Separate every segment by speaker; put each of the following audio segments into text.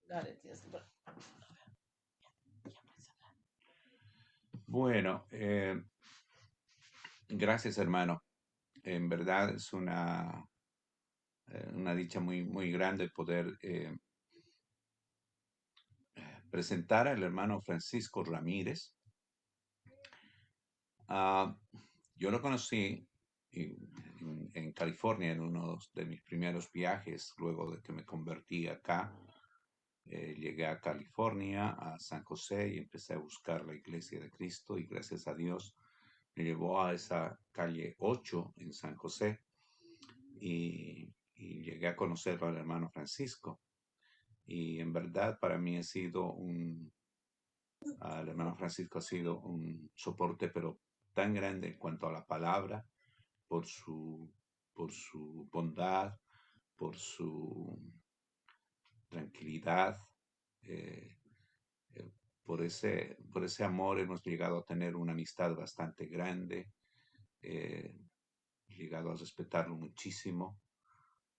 Speaker 1: Dale, tienes que...
Speaker 2: Bueno, gracias hermano. En verdad es una dicha muy, muy grande poder presentar al hermano Francisco Ramírez. Ah, yo lo conocí en California en uno de mis primeros viajes, luego de que me convertí acá. Llegué a California, a San José, y empecé a buscar la Iglesia de Cristo y gracias a Dios me llevó a esa calle 8 en San José y llegué a conocerlo al hermano Francisco. Y en verdad para mí el hermano Francisco ha sido un soporte, pero tan grande en cuanto a la palabra, por por su bondad, por su tranquilidad, eh, eh, por ese amor hemos llegado a tener una amistad bastante grande, eh, llegado a respetarlo muchísimo.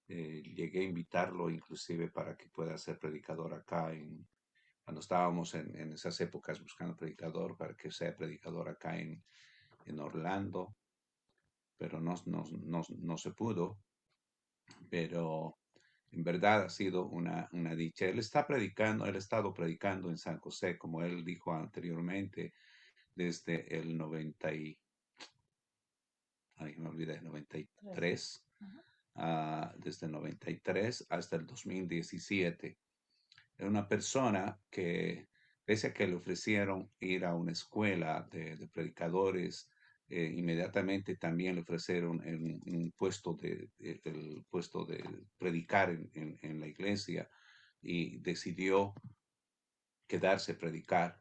Speaker 2: Llegué a invitarlo inclusive para que pueda ser predicador acá cuando estábamos en esas épocas buscando predicador, para que sea predicador acá en Orlando, pero no se pudo, pero en verdad ha sido una dicha. Él está predicando, él ha estado predicando en San José, como él dijo anteriormente, desde el 90 y, ay, me olvidé,
Speaker 1: Tres.
Speaker 2: 93,
Speaker 1: Ajá.
Speaker 2: desde el 93 hasta el 2017. Era una persona que, pese a que le ofrecieron ir a una escuela de predicadores, inmediatamente también le ofrecieron un puesto el puesto de predicar en la iglesia y decidió quedarse a predicar,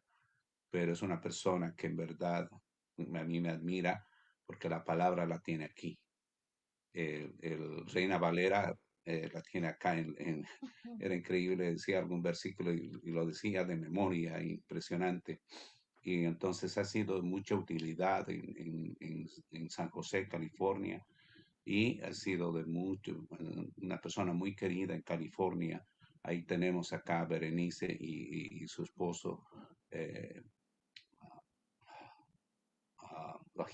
Speaker 2: pero es una persona que en verdad a mí me admira porque la palabra la tiene aquí. El Reina Valera la tiene acá era increíble, decía algún versículo y lo decía de memoria, impresionante. Y entonces ha sido de mucha utilidad en San José, California, y ha sido de mucho, una persona muy querida en California. Ahí tenemos acá a Berenice y su esposo. eh, Ay,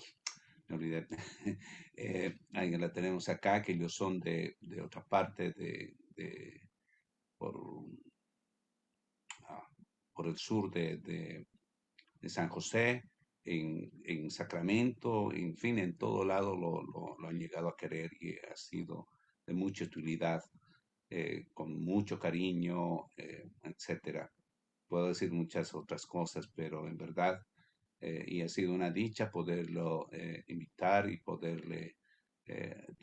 Speaker 2: me olvidé. Ahí la tenemos acá, que ellos son de otra parte por, ah, por el sur de San José, en Sacramento, en fin, en todo lado lo han llegado a querer y ha sido de mucha utilidad, con mucho cariño, etcétera. Puedo decir muchas otras cosas, pero en verdad, y ha sido una dicha poderlo invitar y poderle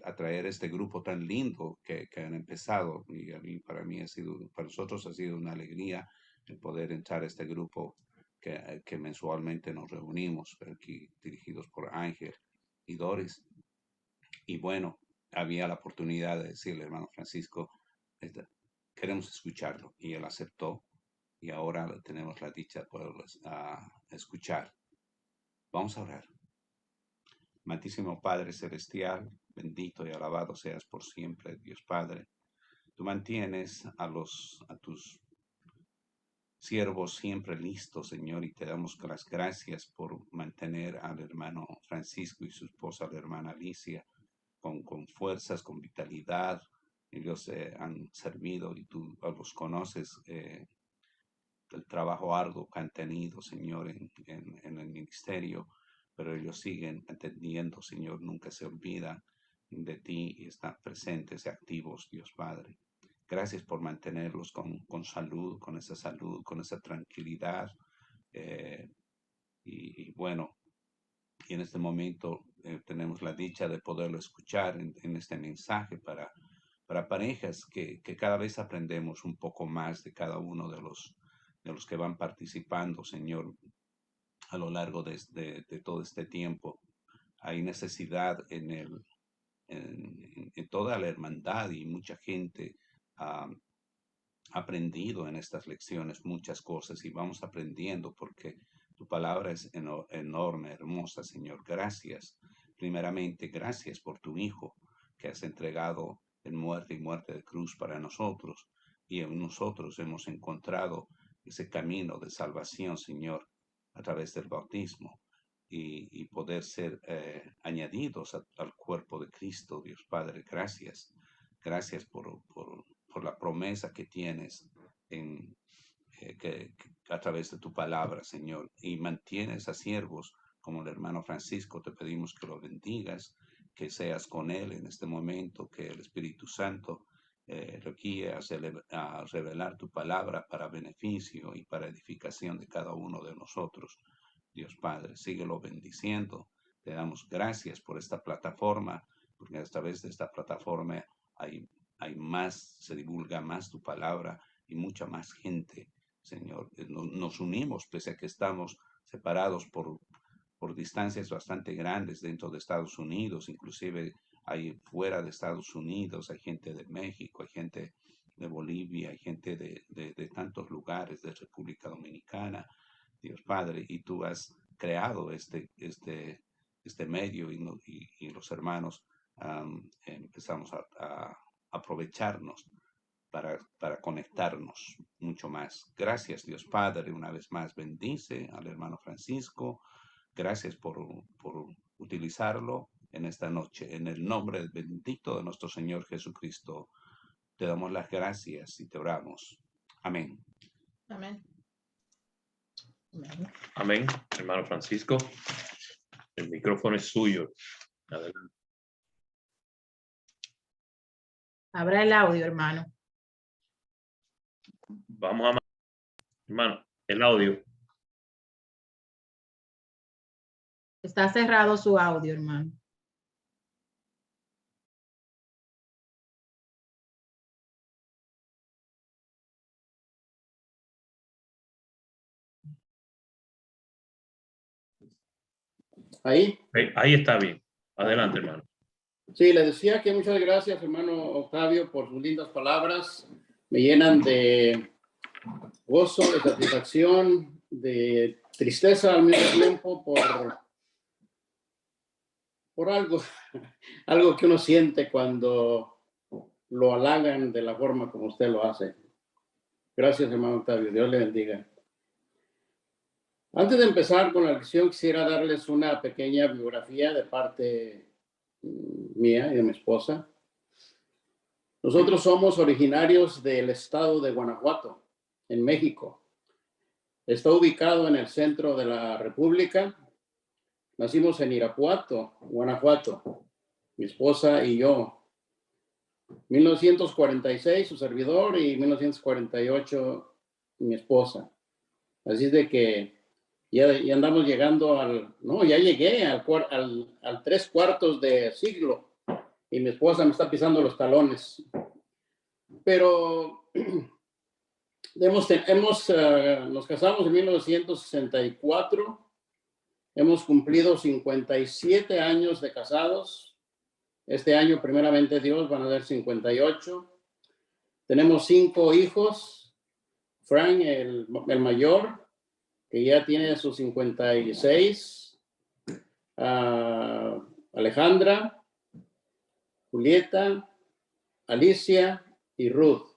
Speaker 2: atraer este grupo tan lindo que han empezado. Y a mí, para mí ha sido, para nosotros ha sido una alegría el poder entrar a este grupo que mensualmente nos reunimos, aquí dirigidos por Ángel y Doris. Y bueno, había la oportunidad de decirle, hermano Francisco, este, queremos escucharlo. Y él aceptó y ahora tenemos la dicha de poderlo escuchar. Vamos a orar. Amantísimo Padre Celestial, bendito y alabado seas por siempre, Dios Padre. Tú mantienes a tus siervos siempre listos, Señor, y te damos las gracias por mantener al hermano Francisco y su esposa, la hermana Alicia, con fuerzas, con vitalidad. Ellos han servido y tú los conoces, el trabajo arduo que han tenido, Señor, en el ministerio, pero ellos siguen atendiendo, Señor, nunca se olvidan de ti y están presentes y activos, Dios Padre. Gracias por mantenerlos con salud, con esa tranquilidad. eh, y bueno, y en este momento tenemos la dicha de poderlo escuchar en este mensaje para parejas que cada vez aprendemos un poco más de cada uno de los que van participando, Señor, a lo largo de todo este tiempo. Hay necesidad en toda la hermandad y mucha gente ha aprendido en estas lecciones muchas cosas y vamos aprendiendo porque tu palabra es enorme, hermosa, Señor. Gracias. Primeramente, gracias por tu Hijo que has entregado en muerte y muerte de cruz para nosotros. y en nosotros hemos encontrado ese camino de salvación, Señor, a través del bautismo y poder ser añadidos al cuerpo de Cristo, Dios Padre. Gracias. Gracias por la promesa que tienes a través de tu palabra, Señor. Y mantienes a siervos como el hermano Francisco. Te pedimos que lo bendigas, que seas con él en este momento, que el Espíritu Santo lo guíe a revelar tu palabra para beneficio y para edificación de cada uno de nosotros. Dios Padre, síguelo bendiciendo. Te damos gracias por esta plataforma, porque a través de esta plataforma hay más, se divulga más tu palabra y mucha más gente, Señor. Nos unimos, pese a que estamos separados por distancias bastante grandes dentro de Estados Unidos, inclusive hay fuera de Estados Unidos, hay gente de México, hay gente de Bolivia, hay gente de tantos lugares, de República Dominicana, Dios Padre, y tú has creado este medio y los hermanos empezamos a aprovecharnos para conectarnos mucho más. Gracias, Dios Padre, una vez más bendice al hermano Francisco. Gracias por utilizarlo en esta noche. En el nombre bendito de nuestro Señor Jesucristo, te damos las gracias y te oramos. Amén.
Speaker 1: Amén.
Speaker 3: Amén, hermano Francisco. El micrófono es suyo. Adelante.
Speaker 1: Abra el audio, hermano.
Speaker 3: Vamos a... Hermano, el audio.
Speaker 1: Está cerrado su audio, hermano.
Speaker 3: Ahí está bien. Adelante, hermano.
Speaker 4: Sí, le decía que muchas gracias, hermano Octavio, por sus lindas palabras. Me llenan de gozo, de satisfacción, de tristeza al mismo tiempo por algo que uno siente cuando lo halagan de la forma como usted lo hace. Gracias, hermano Octavio. Dios le bendiga. Antes de empezar con la lección, quisiera darles una pequeña biografía de parte mía y de mi esposa. Nosotros somos originarios del estado de Guanajuato, en México. Está ubicado en el centro de la República. Nacimos en Irapuato, Guanajuato, mi esposa y yo. 1946 su servidor y 1948 mi esposa. Así es de que ya andamos llegando ya llegué al 3/4 de siglo y mi esposa me está pisando los talones. Pero nos casamos en 1964, hemos cumplido 57 años de casados. Este año, primeramente Dios, van a ser 58. Tenemos 5 hijos. Frank, el mayor, que ya tiene sus 56. Alejandra, Julieta, Alicia y Ruth.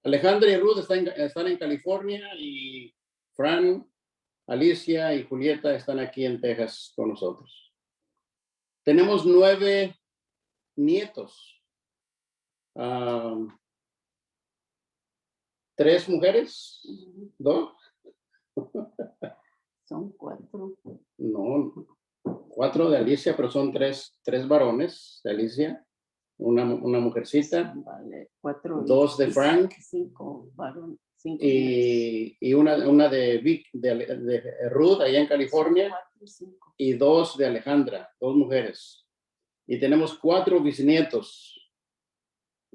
Speaker 4: Alejandra y Ruth están en California y Fran, Alicia y Julieta están aquí en Texas con nosotros. Tenemos 9 nietos. 3 mujeres, 2.
Speaker 5: Son 4.
Speaker 4: No, 4 de Alicia, pero son 3 varones de Alicia, una mujercita,
Speaker 5: Vale, 4.
Speaker 4: 2 de Frank,
Speaker 5: 5 varones.
Speaker 4: y una de Ruth, allá en California,
Speaker 5: 4, 5.
Speaker 4: y 2 de Alejandra, 2 mujeres. Y tenemos 4 bisnietos.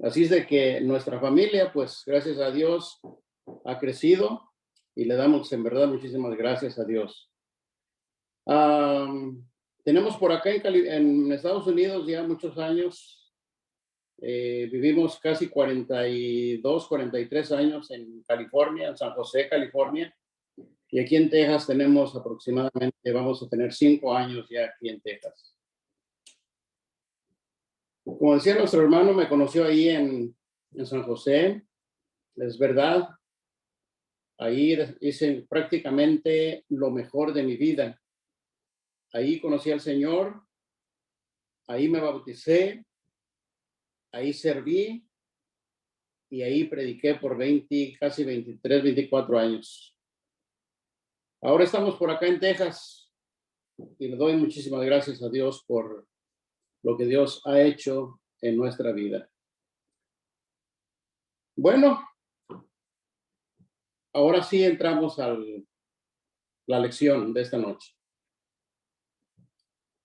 Speaker 4: Así es de que nuestra familia, pues gracias a Dios, ha crecido y le damos en verdad muchísimas gracias a Dios. Tenemos por acá en Estados Unidos ya muchos años. Vivimos casi 42, 43 años en California, en San José, California. Y aquí en Texas tenemos aproximadamente, vamos a tener 5 años ya aquí en Texas. Como decía nuestro hermano, me conoció ahí en San José. es verdad. Ahí hice prácticamente lo mejor de mi vida. Ahí conocí al Señor, ahí me bauticé, ahí serví y ahí prediqué por casi 23, 24 años. Ahora estamos por acá en Texas y le doy muchísimas gracias a Dios por lo que Dios ha hecho en nuestra vida. Bueno, ahora sí entramos a la lección de esta noche.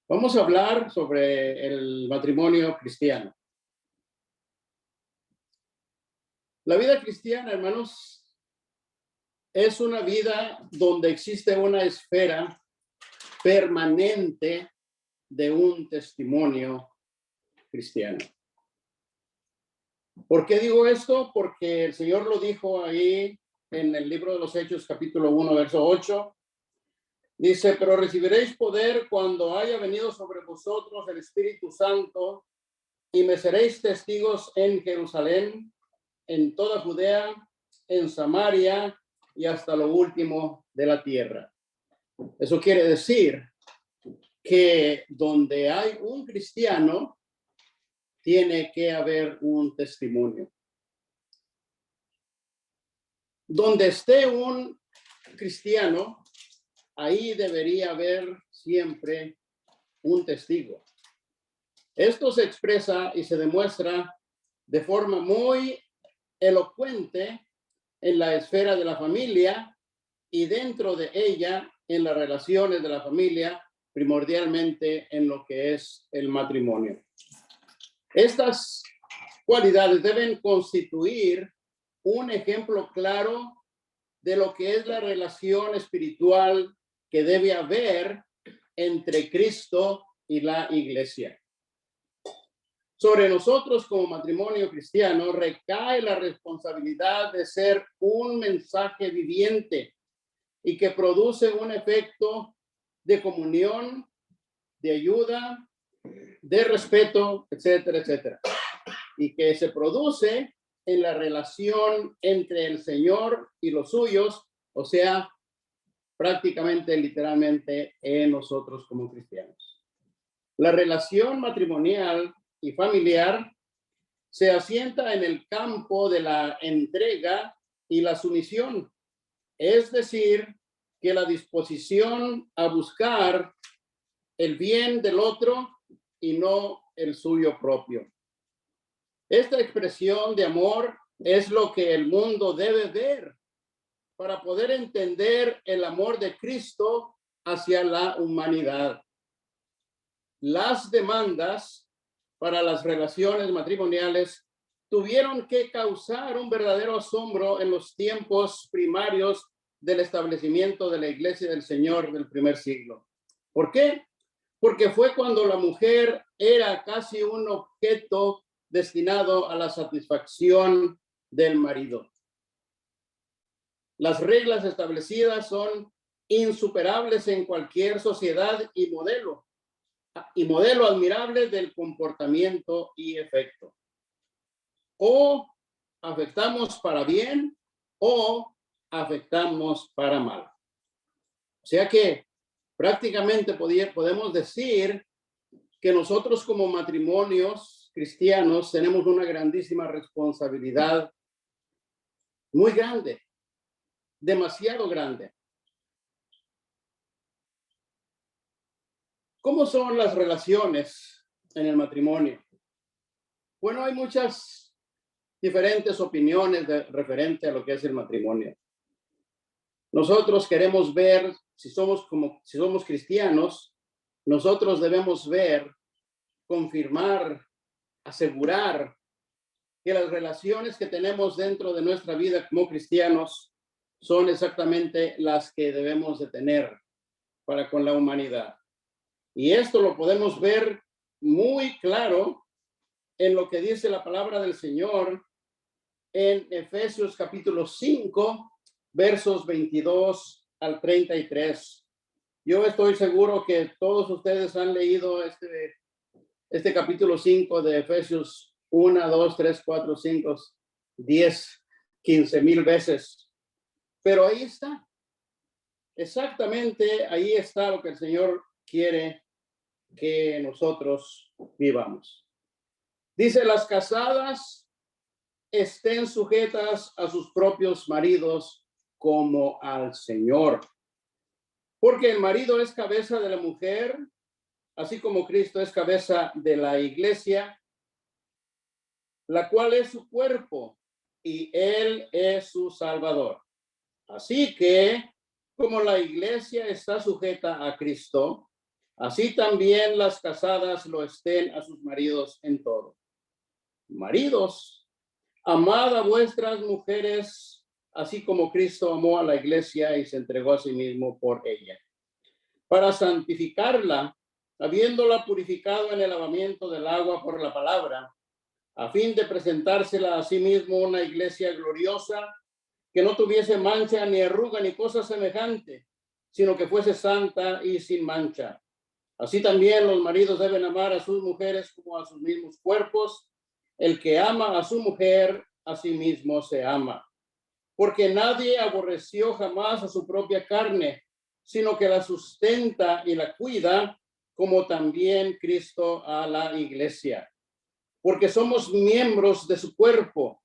Speaker 4: Vamos a hablar sobre el matrimonio cristiano. La vida cristiana, hermanos, es una vida donde existe una esfera permanente de un testimonio cristiano. ¿Por qué digo esto? Porque el Señor lo dijo ahí en el libro de los Hechos, capítulo 1, verso 8. Dice, pero recibiréis poder cuando haya venido sobre vosotros el Espíritu Santo y me seréis testigos en Jerusalén, en toda Judea, en Samaria y hasta lo último de la tierra. Eso quiere decir que donde hay un cristiano, tiene que haber un testimonio. Donde esté un cristiano, ahí debería haber siempre un testigo. Esto se expresa y se demuestra de forma muy elocuente en la esfera de la familia y dentro de ella en las relaciones de la familia, primordialmente en lo que es el matrimonio. Estas cualidades deben constituir un ejemplo claro de lo que es la relación espiritual que debe haber entre Cristo y la iglesia. Sobre nosotros como matrimonio cristiano recae la responsabilidad de ser un mensaje viviente y que produce un efecto de comunión, de ayuda, de respeto, etcétera, etcétera. Y que se produce en la relación entre el Señor y los suyos, o sea, prácticamente, literalmente, en nosotros como cristianos. La relación matrimonial y familiar se asienta en el campo de la entrega y la sumisión, es decir, que la disposición a buscar el bien del otro y no el suyo propio. Esta expresión de amor es lo que el mundo debe ver para poder entender el amor de Cristo hacia la humanidad. Las demandas para las relaciones matrimoniales tuvieron que causar un verdadero asombro en los tiempos primarios del establecimiento de la Iglesia del Señor del primer siglo. ¿Por qué? Porque fue cuando la mujer era casi un objeto destinado a la satisfacción del marido. Las reglas establecidas son insuperables en cualquier sociedad y modelo admirable del comportamiento y efecto. O afectamos para bien o afectamos para mal. O sea que prácticamente podemos decir que nosotros como matrimonios cristianos tenemos una grandísima responsabilidad, muy grande, demasiado grande. ¿Cómo son las relaciones en el matrimonio? Bueno, hay muchas diferentes opiniones referente a lo que es el matrimonio. Nosotros queremos ver, si somos cristianos, nosotros debemos ver, confirmar, asegurar que las relaciones que tenemos dentro de nuestra vida como cristianos son exactamente las que debemos de tener para con la humanidad. Y esto lo podemos ver muy claro en lo que dice la palabra del Señor en Efesios capítulo 5, versos 22 al 33. Yo estoy seguro que todos ustedes han leído este capítulo 5 de Efesios 1, 2, 3, 4, 5, 10 15,000 veces. Pero ahí está. Exactamente ahí está lo que el Señor quiere que nosotros vivamos. Dice, las casadas estén sujetas a sus propios maridos como al Señor. Porque el marido es cabeza de la mujer, así como Cristo es cabeza de la iglesia, la cual es su cuerpo, y Él es su Salvador. Así que, como la iglesia está sujeta a Cristo, así también las casadas lo estén a sus maridos en todo. Maridos, amad a vuestras mujeres, así como Cristo amó a la iglesia y se entregó a sí mismo por ella, para santificarla, habiéndola purificado en el lavamiento del agua por la palabra, a fin de presentársela a sí mismo una iglesia gloriosa, que no tuviese mancha, ni arruga, ni cosa semejante, sino que fuese santa y sin mancha. Así también los maridos deben amar a sus mujeres como a sus mismos cuerpos. El que ama a su mujer, a sí mismo se ama. Porque nadie aborreció jamás a su propia carne, sino que la sustenta y la cuida, como también Cristo a la iglesia. Porque somos miembros de su cuerpo,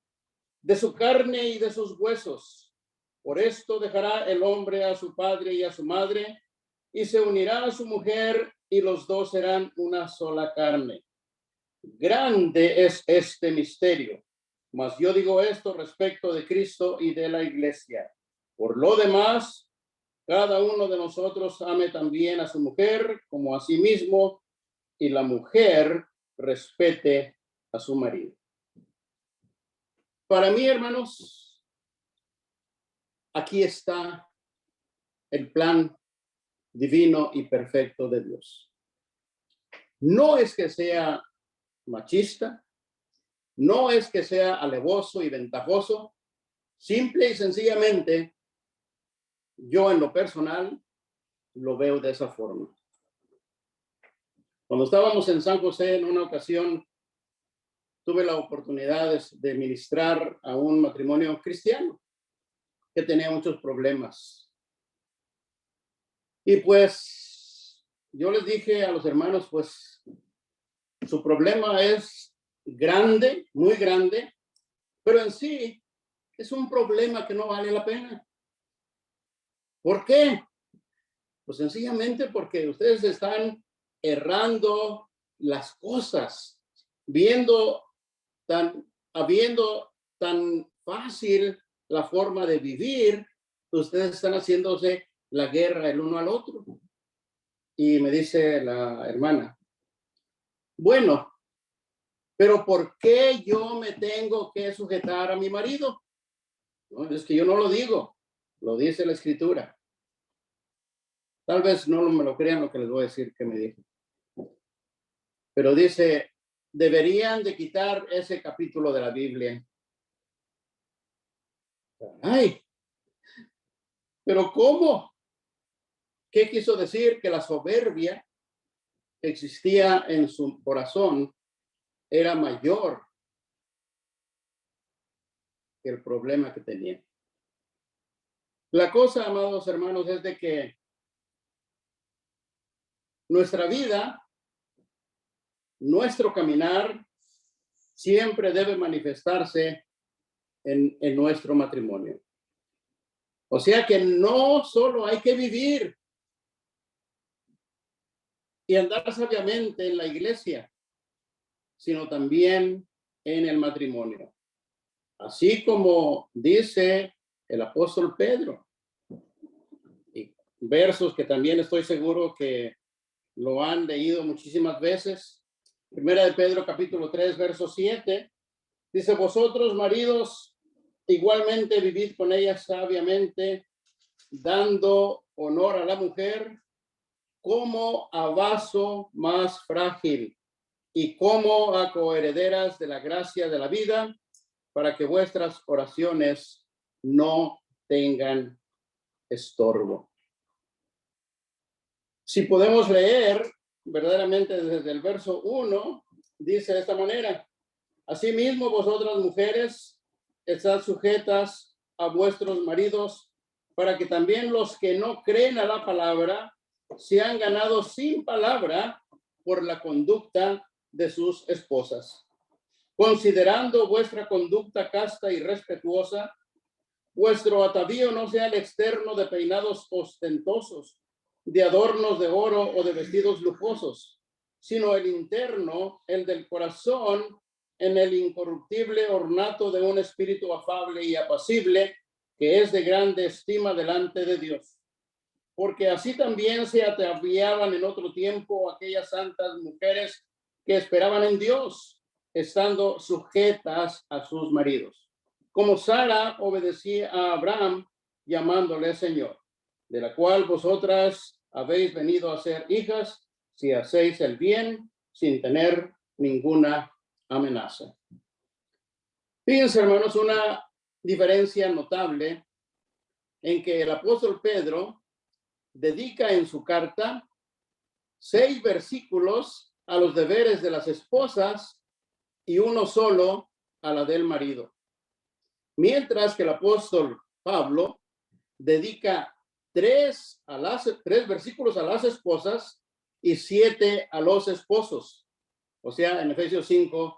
Speaker 4: de su carne y de sus huesos. Por esto dejará el hombre a su padre y a su madre, y se unirá a su mujer, y los dos serán una sola carne. Grande es este misterio, mas yo digo esto respecto de Cristo y de la iglesia. Por lo demás, cada uno de nosotros ame también a su mujer como a sí mismo, y la mujer respete a su marido. Para mí, hermanos, aquí está el plan divino y perfecto de Dios. No es que sea machista, no es que sea alevoso y ventajoso, simple y sencillamente, yo en lo personal lo veo de esa forma. Cuando estábamos en San José, en una ocasión, tuve la oportunidad de ministrar a un matrimonio cristiano que tenía muchos problemas. Y pues yo les dije a los hermanos, pues su problema es grande, muy grande, pero en sí es un problema que no vale la pena. ¿Por qué? Pues sencillamente porque ustedes están errando las cosas, habiendo tan fácil la forma de vivir, ustedes están haciéndose la guerra el uno al otro. Y me dice la hermana, bueno, pero ¿por qué yo me tengo que sujetar a mi marido? No, es que yo no lo digo, lo dice la Escritura. Tal vez no me lo crean lo que les voy a decir que me dijo. Pero dice, deberían de quitar ese capítulo de la Biblia. Ay, pero ¿cómo? ¿Qué quiso decir? Que la soberbia que existía en su corazón era mayor que el problema que tenía. La cosa, amados hermanos, es de que nuestra vida, nuestro caminar, siempre debe manifestarse en nuestro matrimonio. O sea que no solo hay que vivir y andar sabiamente en la iglesia, sino también en el matrimonio. Así como dice el apóstol Pedro, y versos que también estoy seguro que lo han leído muchísimas veces. Primera de Pedro, capítulo 3, verso 7, dice, vosotros, maridos, igualmente vivid con ellas sabiamente, dando honor a la mujer como a vaso más frágil y como a coherederas de la gracia de la vida, para que vuestras oraciones no tengan estorbo. Si podemos leer verdaderamente desde el verso 1, dice de esta manera, asimismo vosotras mujeres, estad sujetas a vuestros maridos, para que también los que no creen a la palabra sean ganados sin palabra por la conducta de sus esposas, considerando vuestra conducta casta y respetuosa. Vuestro atavío no sea el externo de peinados ostentosos, de adornos de oro o de vestidos lujosos, sino el interno, el del corazón, en el incorruptible ornato de un espíritu afable y apacible, que es de grande estima delante de Dios. Porque así también se ataviaban en otro tiempo aquellas santas mujeres que esperaban en Dios, estando sujetas a sus maridos. Como Sara obedecía a Abraham, llamándole Señor, de la cual vosotras habéis venido a ser hijas, si hacéis el bien sin tener ninguna amenaza. Fíjense, hermanos, una diferencia notable en que el apóstol Pedro dedica en su carta 6 versículos a los deberes de las esposas y uno solo a la del marido. Mientras que el apóstol Pablo dedica 3 versículos a las esposas y 7 a los esposos. O sea, en Efesios 5,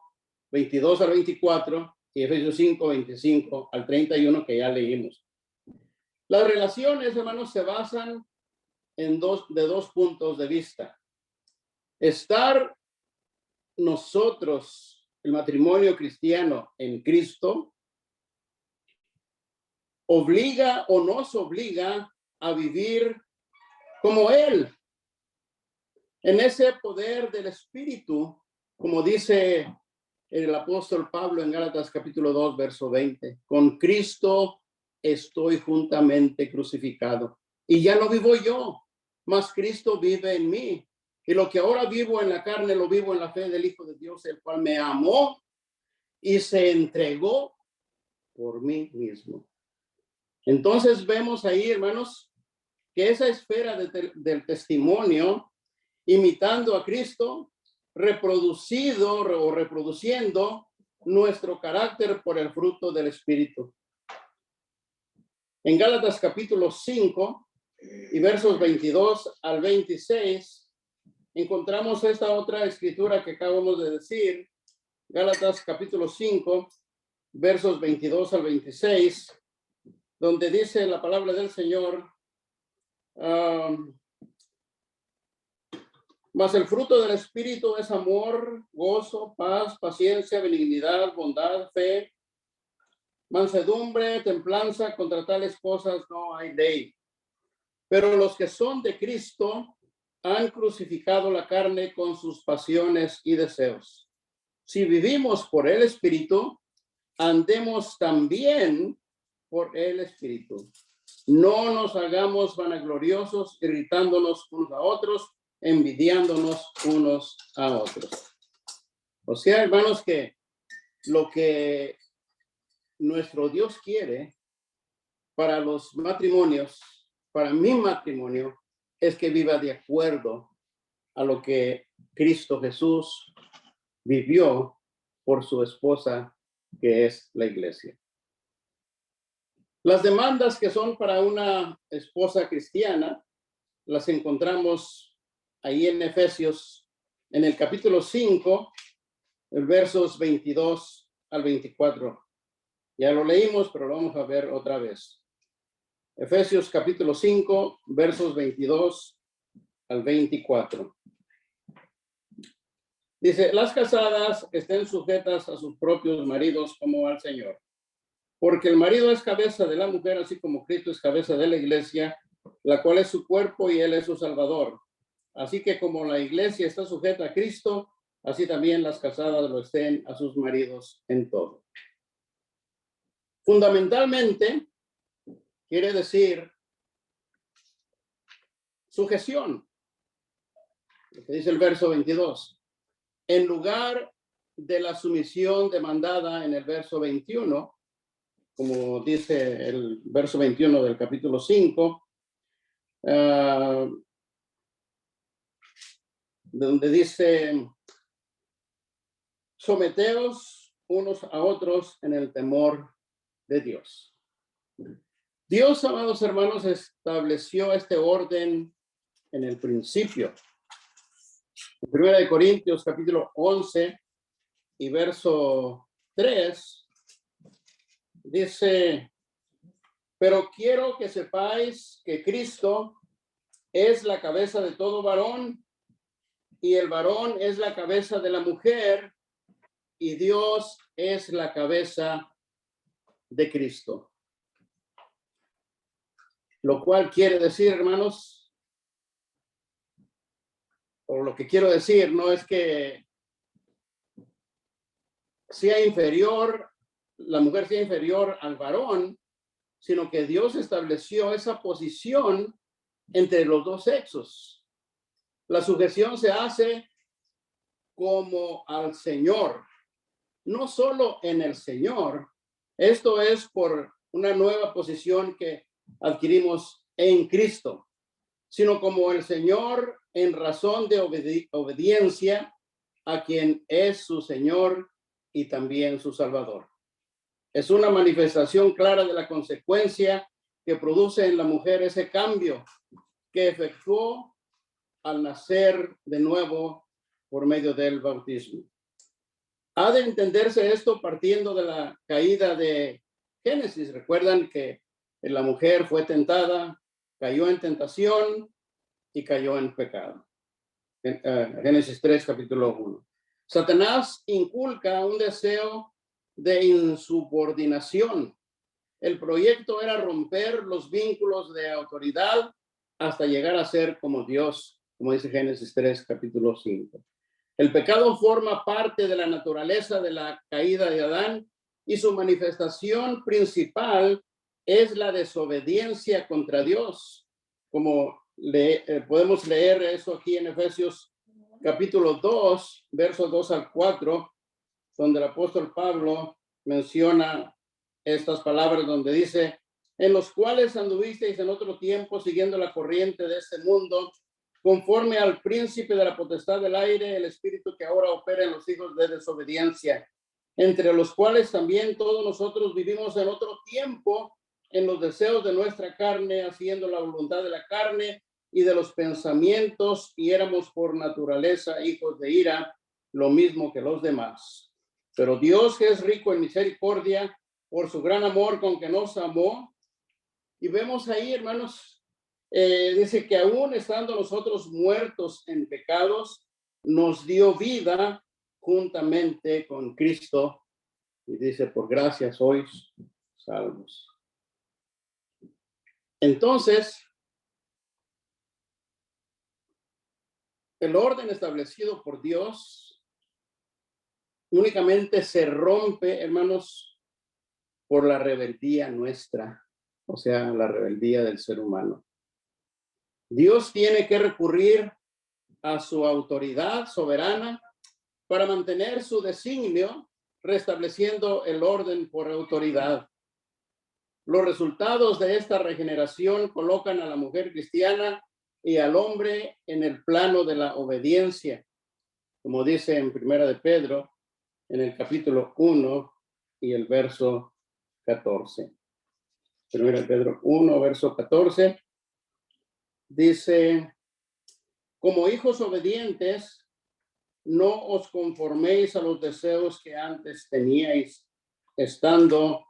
Speaker 4: 22 al 24 y Efesios 5, 25 al 31 que ya leímos. Las relaciones, hermanos, se basan en dos puntos de vista. Estar nosotros, el matrimonio cristiano en Cristo, obliga o nos obliga a vivir como Él, en ese poder del Espíritu, como dice el apóstol Pablo en Gálatas capítulo 2, verso 20. Con Cristo estoy juntamente crucificado. Y ya no vivo yo, mas Cristo vive en mí. Y lo que ahora vivo en la carne, lo vivo en la fe del Hijo de Dios, el cual me amó y se entregó por mí mismo. Entonces vemos ahí, hermanos, que esa esfera del testimonio, imitando a Cristo, reproduciendo nuestro carácter por el fruto del Espíritu. En Gálatas capítulo 5 y versos 22 al 26, encontramos esta otra escritura que acabamos de decir. Gálatas capítulo 5, versos 22 al 26, donde dice la palabra del Señor, mas el fruto del Espíritu es amor, gozo, paz, paciencia, benignidad, bondad, fe, mansedumbre, templanza. Contra tales cosas no hay ley. Pero los que son de Cristo han crucificado la carne con sus pasiones y deseos. Si vivimos por el Espíritu, andemos también por el Espíritu. No nos hagamos vanagloriosos, irritándonos unos a otros, envidiándonos unos a otros. O sea, hermanos, que lo que nuestro Dios quiere para los matrimonios, para mi matrimonio, es que viva de acuerdo a lo que Cristo Jesús vivió por su esposa, que es la iglesia. Las demandas que son para una esposa cristiana las encontramos ahí en Efesios, en el capítulo 5, versos 22 al 24. Ya lo leímos, pero lo vamos a ver otra vez. Efesios capítulo 5, versos 22 al 24. Dice, las casadas estén sujetas a sus propios maridos como al Señor. Porque el marido es cabeza de la mujer, así como Cristo es cabeza de la iglesia, la cual es su cuerpo y él es su salvador. Así que como la iglesia está sujeta a Cristo, así también las casadas lo estén a sus maridos en todo. Fundamentalmente, quiere decir sujeción. Lo que dice el verso 22. En lugar de la sumisión demandada en el verso 21, como dice el verso 21 del capítulo 5, donde dice, someteos unos a otros en el temor de Dios. Dios, amados hermanos, estableció este orden en el principio. En 1 Corintios capítulo 11 y verso 3 dice: pero quiero que sepáis que Cristo es la cabeza de todo varón, y el varón es la cabeza de la mujer, y Dios es la cabeza de Cristo. Lo cual quiere decir, hermanos, o lo que quiero decir no es que sea inferior, la mujer sea inferior al varón, sino que Dios estableció esa posición entre los dos sexos. La sujeción se hace como al Señor, no solo en el Señor. Esto es por una nueva posición que adquirimos en Cristo, sino como el Señor en razón de obediencia a quien es su Señor y también su Salvador. Es una manifestación clara de la consecuencia que produce en la mujer ese cambio que efectuó al nacer de nuevo por medio del bautismo. Ha de entenderse esto partiendo de la caída de Génesis. Recuerdan que la mujer fue tentada, cayó en tentación y cayó en pecado. Génesis 3, capítulo 1. Satanás inculca un deseo de insubordinación. El proyecto era romper los vínculos de autoridad hasta llegar a ser como Dios, como dice Génesis 3, capítulo 5. El pecado forma parte de la naturaleza de la caída de Adán y su manifestación principal es la desobediencia contra Dios. Como podemos leer eso aquí en Efesios capítulo 2, versos 2 al 4, donde el apóstol Pablo menciona estas palabras, donde dice: en los cuales anduvisteis en otro tiempo siguiendo la corriente de este mundo, conforme al príncipe de la potestad del aire, el espíritu que ahora opera en los hijos de desobediencia, entre los cuales también todos nosotros vivimos en otro tiempo en los deseos de nuestra carne, haciendo la voluntad de la carne y de los pensamientos, y éramos por naturaleza hijos de ira, lo mismo que los demás. Pero Dios, que es rico en misericordia, por su gran amor con que nos amó, y vemos ahí, hermanos, dice que aún estando nosotros muertos en pecados, nos dio vida juntamente con Cristo, y dice: por gracia sois salvos. Entonces, el orden establecido por Dios únicamente se rompe, hermanos, por la rebeldía nuestra, o sea, la rebeldía del ser humano. Dios tiene que recurrir a su autoridad soberana para mantener su designio, restableciendo el orden por autoridad. Los resultados de esta regeneración colocan a la mujer cristiana y al hombre en el plano de la obediencia, como dice en Primera de Pedro, en el capítulo 1 y el verso 14. Primera de Pedro 1, verso 14, dice: como hijos obedientes, no os conforméis a los deseos que antes teníais, estando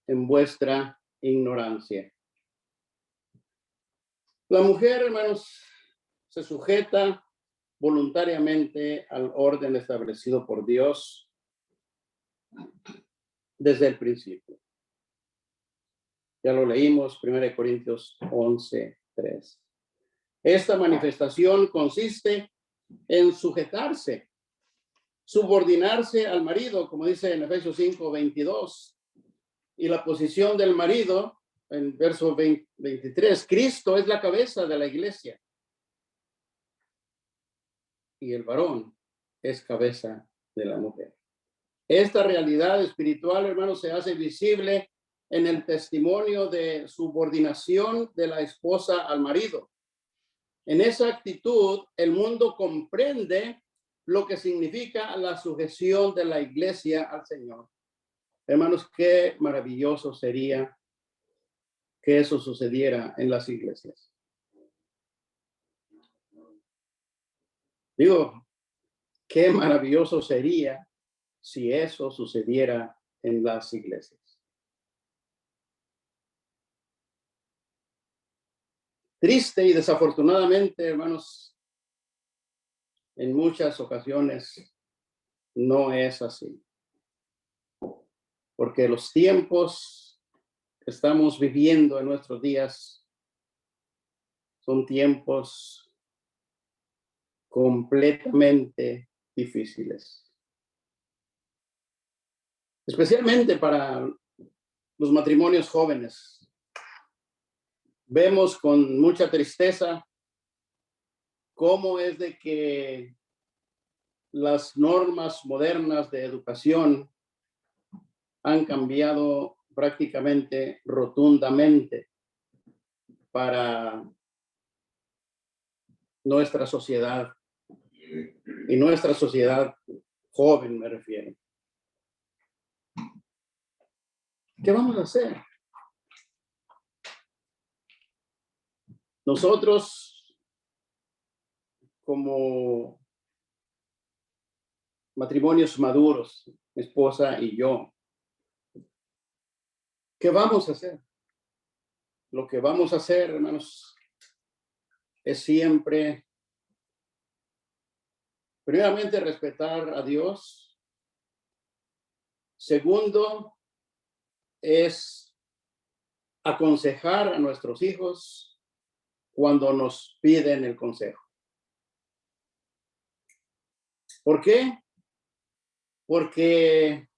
Speaker 4: en vuestra ignorancia. La mujer, hermanos, se sujeta voluntariamente al orden establecido por Dios desde el principio. Ya lo leímos, 1 Corintios 11, 3. Esta manifestación consiste en sujetarse, subordinarse al marido, como dice en Efesios 5, 22. Y la posición del marido, en verso 23, Cristo es la cabeza de la iglesia. Y el varón es cabeza de la mujer. Esta realidad espiritual, hermanos, se hace visible en el testimonio de subordinación de la esposa al marido. En esa actitud, el mundo comprende lo que significa la sujeción de la iglesia al Señor. Hermanos, qué maravilloso sería que eso sucediera en las iglesias. Digo, qué maravilloso sería si eso sucediera en las iglesias. Triste y desafortunadamente, hermanos, en muchas ocasiones no es así. Porque los tiempos que estamos viviendo en nuestros días son tiempos completamente difíciles. Especialmente para los matrimonios jóvenes. Vemos con mucha tristeza cómo es de que las normas modernas de educación han cambiado prácticamente rotundamente para nuestra sociedad, y nuestra sociedad joven me refiero. ¿Qué vamos a hacer? Nosotros, como matrimonios maduros, mi esposa y yo, ¿qué vamos a hacer? Lo que vamos a hacer, hermanos, es siempre, primeramente, respetar a Dios. Segundo, es aconsejar a nuestros hijos cuando nos piden el consejo. ¿Por qué? Porque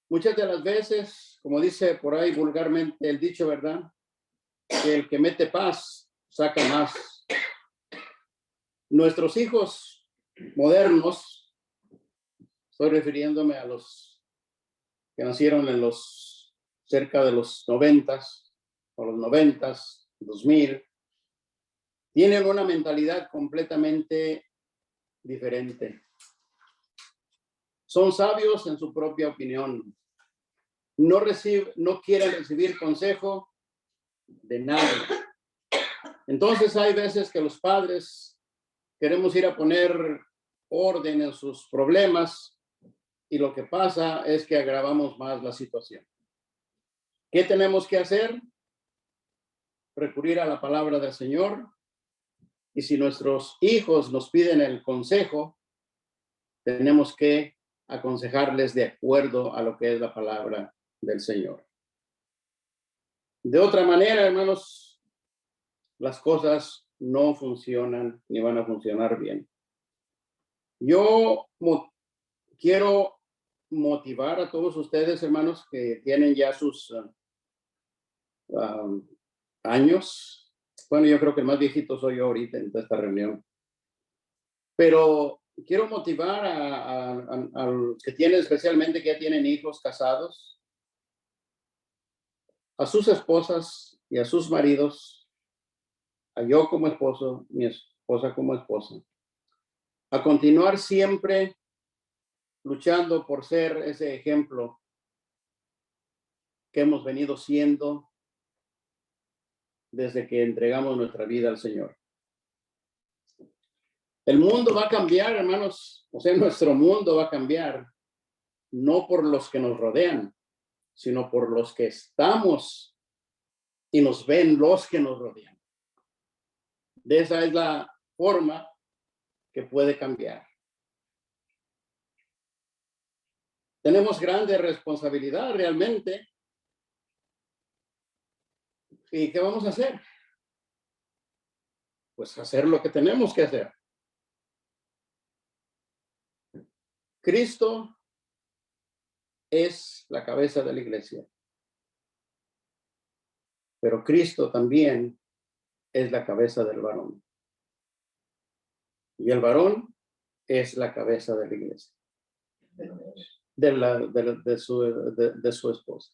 Speaker 4: muchas de las veces, como dice por ahí vulgarmente el dicho, ¿verdad? Que el que mete paz saca más. Nuestros hijos modernos, estoy refiriéndome a los que nacieron en los cerca de los 90s o los 90s, 2000, tienen una mentalidad completamente diferente. Son sabios en su propia opinión. No quieren recibir consejo de nadie. Entonces hay veces que los padres queremos ir a poner orden en sus problemas y lo que pasa es que agravamos más la situación. ¿Qué tenemos que hacer? Recurrir a la palabra del Señor. Y si nuestros hijos nos piden el consejo, tenemos que aconsejarles de acuerdo a lo que es la palabra del Señor. De otra manera, hermanos, las cosas no funcionan ni van a funcionar bien. Yo quiero motivar a todos ustedes, hermanos, que tienen ya sus años. Bueno, yo creo que el más viejito soy yo ahorita en esta reunión. Pero quiero motivar a los que tienen, especialmente que ya tienen hijos casados, a sus esposas y a sus maridos, a yo como esposo, mi esposa como esposa, a continuar siempre luchando por ser ese ejemplo que hemos venido siendo desde que entregamos nuestra vida al Señor. El mundo va a cambiar, hermanos, o sea, nuestro mundo va a cambiar, no por los que nos rodean, sino por los que estamos y nos ven los que nos rodean. De esa es la forma que puede cambiar. Tenemos grande responsabilidad realmente. ¿Y qué vamos a hacer? Pues hacer lo que tenemos que hacer. Cristo es la cabeza de la iglesia. Pero Cristo también es la cabeza del varón. Y el varón es la cabeza de la iglesia. De su esposa.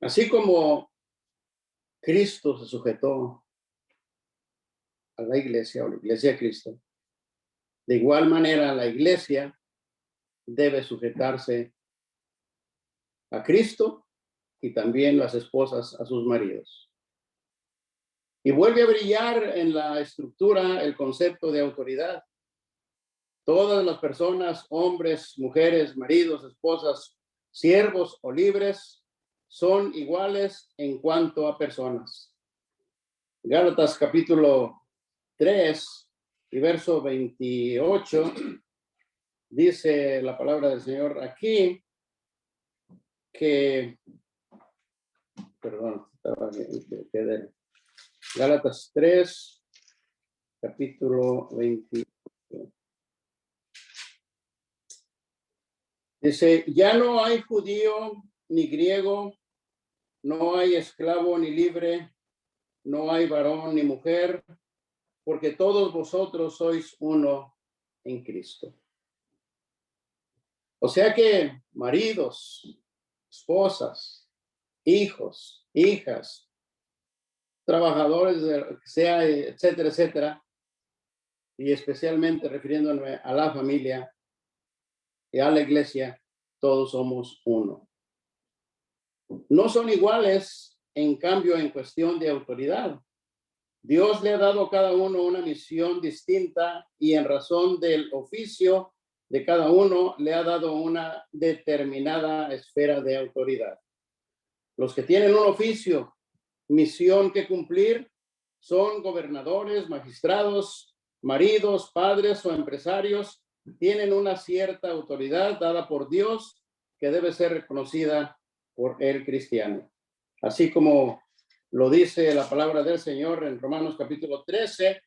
Speaker 4: Así como Cristo se sujetó a la iglesia o la iglesia de Cristo, De igual manera, la iglesia debe sujetarse a Cristo y también las esposas a sus maridos. Y vuelve a brillar en la estructura el concepto de autoridad. Todas las personas, hombres, mujeres, maridos, esposas, siervos o libres, son iguales en cuanto a personas. Gálatas capítulo 3 y verso 28, dice la palabra del Señor aquí que, perdón, Gálatas 3, capítulo 28. Dice, ya no hay judío ni griego, no hay esclavo ni libre, no hay varón ni mujer, porque todos vosotros sois uno en Cristo. O sea que maridos, esposas, hijos, hijas, trabajadores, sea, etcétera, etcétera, y especialmente refiriéndome a la familia y a la iglesia, todos somos uno. No son iguales, en cambio, en cuestión de autoridad. Dios le ha dado a cada uno una misión distinta y en razón del oficio de cada uno le ha dado una determinada esfera de autoridad. Los que tienen un oficio, misión que cumplir, son gobernadores, magistrados, maridos, padres o empresarios. Tienen una cierta autoridad dada por Dios que debe ser reconocida por el cristiano. Así como lo dice la palabra del Señor en Romanos capítulo 13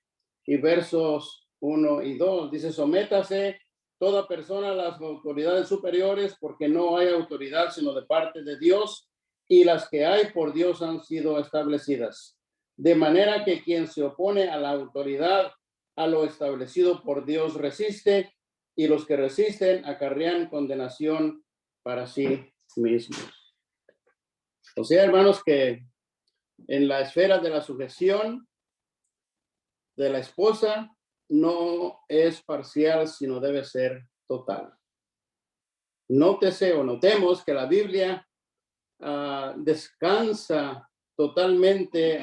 Speaker 4: y versos 1 y 2. Dice, sométase toda persona a las autoridades superiores, porque no hay autoridad sino de parte de Dios, y las que hay por Dios han sido establecidas. De manera que quien se opone a la autoridad, a lo establecido por Dios, resiste, y los que resisten acarrean condenación para sí mismos. O sea, hermanos, que en la esfera de la sujeción de la esposa no es parcial, sino debe ser total. Nótese o notemos que la Biblia descarta totalmente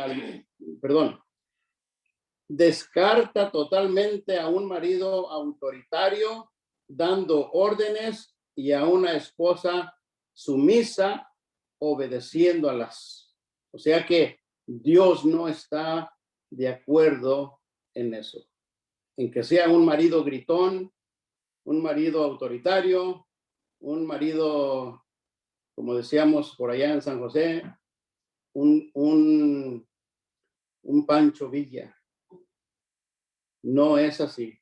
Speaker 4: a un marido autoritario dando órdenes y a una esposa sumisa obedeciéndolas. O sea que Dios no está de acuerdo en eso, en que sea un marido gritón, un marido autoritario, un marido, como decíamos por allá en San José, un Pancho Villa. No es así.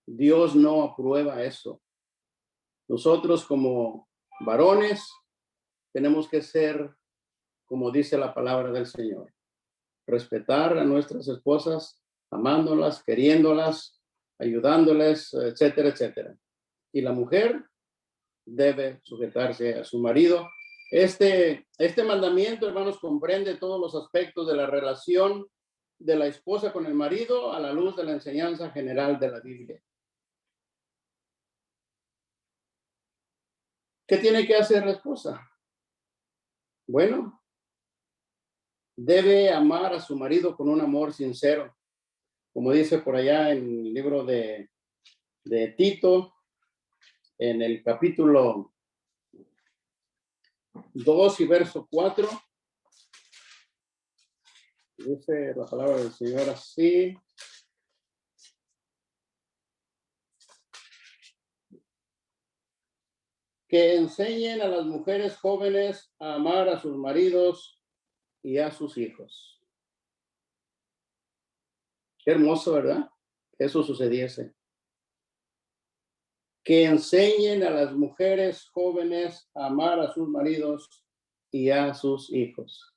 Speaker 4: Dios no aprueba eso. Nosotros como varones tenemos que ser, como dice la palabra del Señor, respetar a nuestras esposas, amándolas, queriéndolas, ayudándoles, etcétera, etcétera. Y la mujer debe sujetarse a su marido. Este mandamiento, hermanos, comprende todos los aspectos de la relación de la esposa con el marido a la luz de la enseñanza general de la Biblia. ¿Qué tiene que hacer la esposa? Bueno, debe amar a su marido con un amor sincero, como dice por allá en el libro de Tito, en el capítulo 2 y verso 4. Dice la palabra del Señor así. Que enseñen a las mujeres jóvenes a amar a sus maridos y a sus hijos. Qué hermoso, ¿verdad? Que eso sucediese. Que enseñen a las mujeres jóvenes a amar a sus maridos y a sus hijos.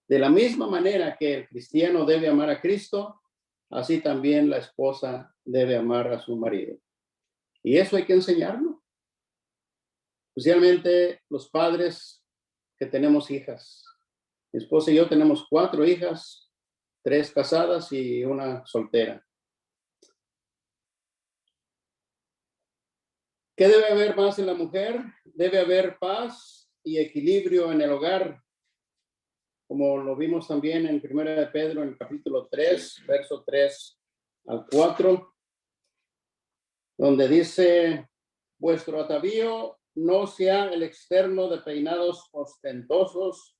Speaker 4: De la misma manera que el cristiano debe amar a Cristo, así también la esposa debe amar a su marido. Y eso hay que enseñarlo. Especialmente los padres que tenemos hijas. Mi esposa y yo tenemos 4 hijas, 3 casadas y una soltera. ¿Qué debe haber más en la mujer? Debe haber paz y equilibrio en el hogar, como lo vimos también en 1 de Pedro, en el capítulo 3, verso 3 al 4, donde dice, vuestro atavío no sea el externo de peinados ostentosos,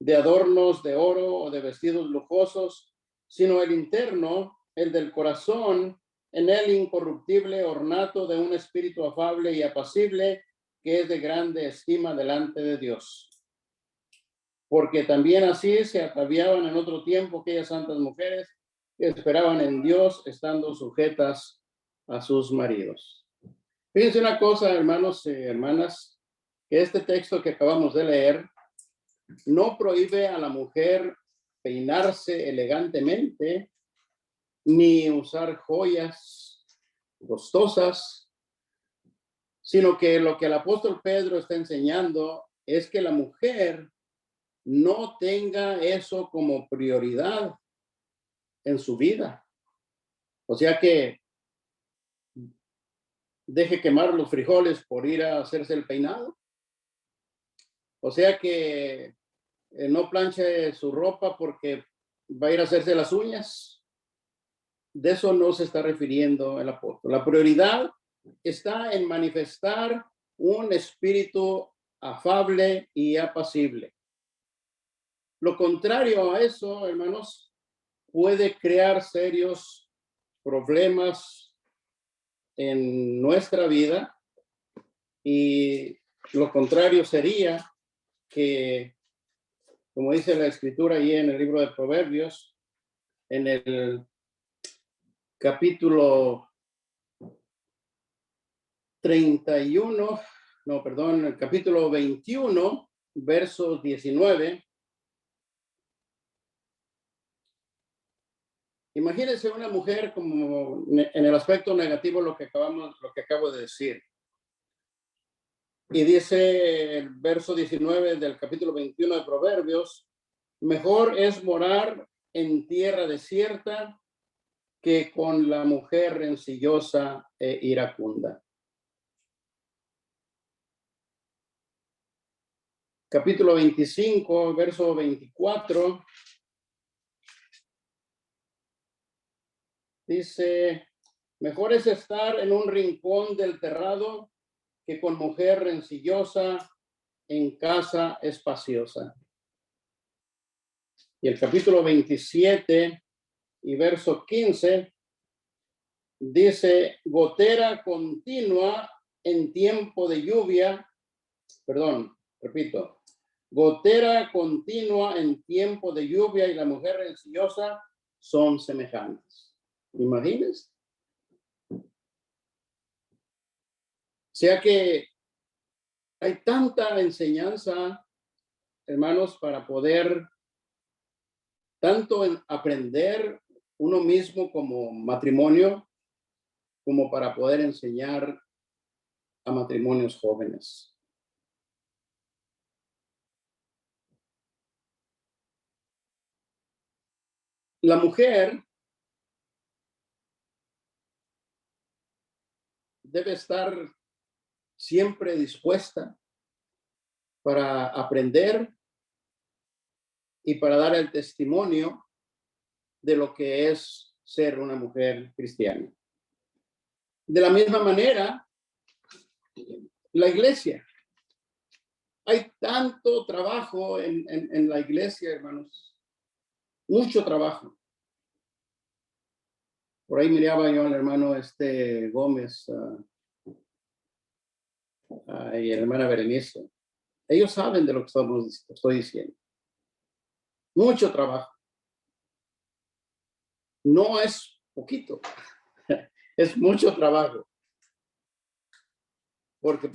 Speaker 4: de adornos de oro o de vestidos lujosos, sino el interno, el del corazón, en el incorruptible ornato de un espíritu afable y apacible, que es de grande estima delante de Dios. Porque también así se ataviaban en otro tiempo aquellas santas mujeres que esperaban en Dios, estando sujetas a sus maridos. Fíjense una cosa, hermanos y hermanas, que este texto que acabamos de leer no prohíbe a la mujer peinarse elegantemente, ni usar joyas costosas, sino que lo que el apóstol Pedro está enseñando es que la mujer no tenga eso como prioridad en su vida. O sea que deje quemar los frijoles por ir a hacerse el peinado. O sea que no planche su ropa porque va a ir a hacerse las uñas. De eso no se está refiriendo el apóstol. La prioridad está en manifestar un espíritu afable y apacible. Lo contrario a eso, hermanos, puede crear serios problemas en nuestra vida, y lo contrario sería que, como dice la escritura ahí en el libro de Proverbios, en el capítulo 31, no, perdón, el capítulo 21, verso 19. Imagínense una mujer como en el aspecto negativo lo que acabo de decir. Y dice el verso 19 del capítulo 21 de Proverbios, mejor es morar en tierra desierta que con la mujer rencillosa e iracunda. Capítulo 25, verso 24. Dice, mejor es estar en un rincón del terrado que con mujer rencillosa en casa espaciosa. Y el capítulo 27 y verso 15 dice, gotera continua en tiempo de lluvia, gotera continua en tiempo de lluvia y la mujer rencillosa son semejantes. Imagínense. O sea que hay tanta enseñanza, hermanos, para poder tanto aprender uno mismo como matrimonio, como para poder enseñar a matrimonios jóvenes. La mujer debe estar siempre dispuesta para aprender y para dar el testimonio de lo que es ser una mujer cristiana. De la misma manera, la iglesia. Hay tanto trabajo en la iglesia, hermanos. Mucho trabajo. Por ahí miraba yo al hermano Gómez y la hermana Berenice. Ellos saben de lo que estoy diciendo. Mucho trabajo. No es poquito. Es mucho trabajo. Porque